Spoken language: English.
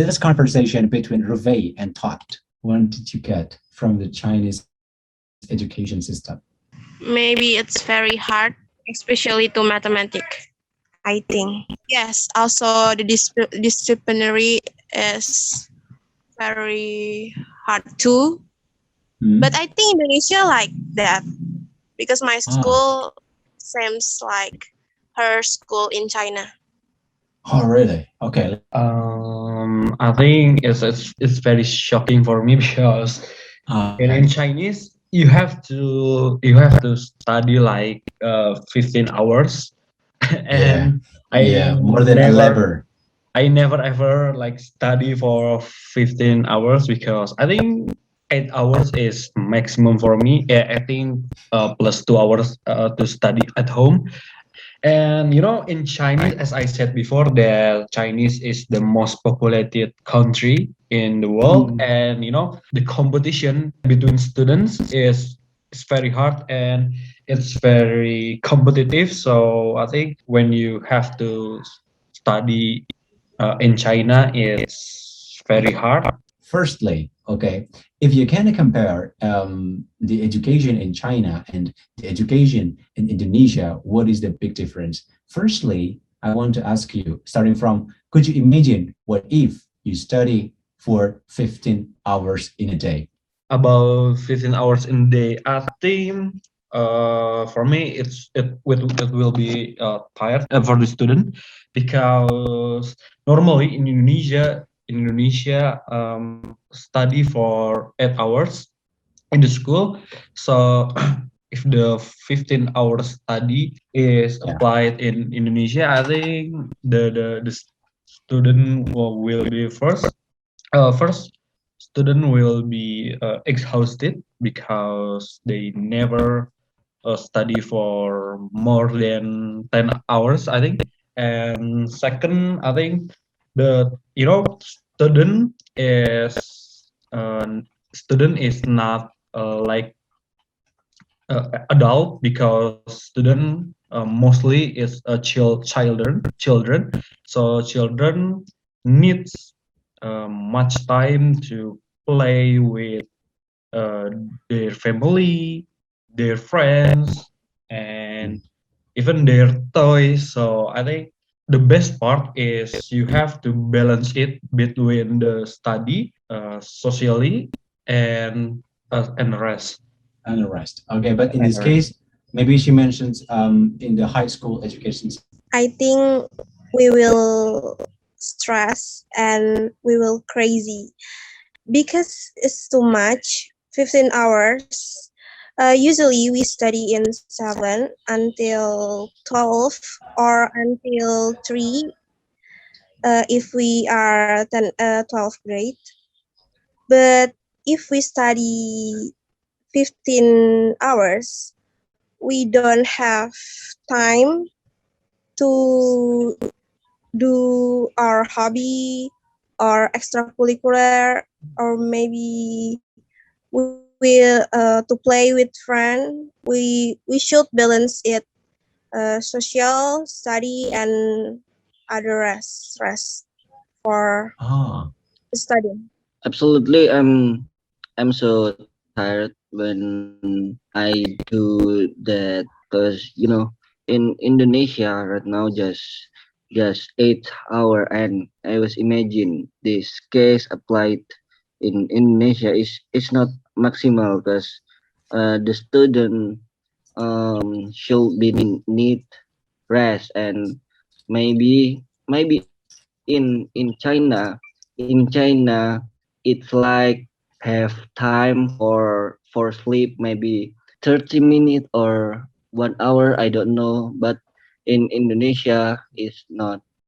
this conversation between Revey and Todd, what did you get from the Chinese education system? Maybe it's very hard, especially to mathematics, I think. Yes, also the disciplinary is very hard too. But I think Indonesia like that because my school seems like her school in China. Oh, really? Okay. I think it's very shocking for me because in Chinese you have to study like 15 hours, and more than I never ever like study for 15 hours because I think 8 hours is maximum for me. I think plus 2 hours to study at home. And in Chinese, as I said before, that Chinese is the most populated country in the world, and the competition between students is very hard and it's very competitive. So I think when you have to study in China, it's very hard. Firstly, okay, if you can compare the education in China and the education in Indonesia, what is the big difference? Firstly, I want to ask you, starting from, could you imagine what if you study for 15 hours in a day? About 15 hours in a day, I think for me it will be tired for the student, because normally in Indonesia study for 8 hours in the school. So if the 15 hours study is applied in Indonesia, I think the student will be first student will be exhausted because they never study for more than 10 hours, I think. And second, I think the student is not like adult, because student mostly is children. So children needs much time to play with their family, their friends, and even their toys. So I think the best part is you have to balance it between the study, socially, and rest. And the rest. Okay, but in this case, maybe she mentions in the high school education. I think we will stress and we will crazy because it's too much. 15 hours. Usually we study in 7 until 12 or until 3 if we are 12th grade. But if we study 15 hours, we don't have time to do our hobby or extracurricular, or maybe we to play with friends. We should balance it, social, study, and other rest for studying. Absolutely, I'm so tired when I do that, because in Indonesia right now just 8 hour, and I was imagine this case applied in Indonesia is not maximal, because the student should be need rest, and maybe in China it's like have time for sleep, maybe 30 minutes or 1 hour, I don't know, but in Indonesia it's not.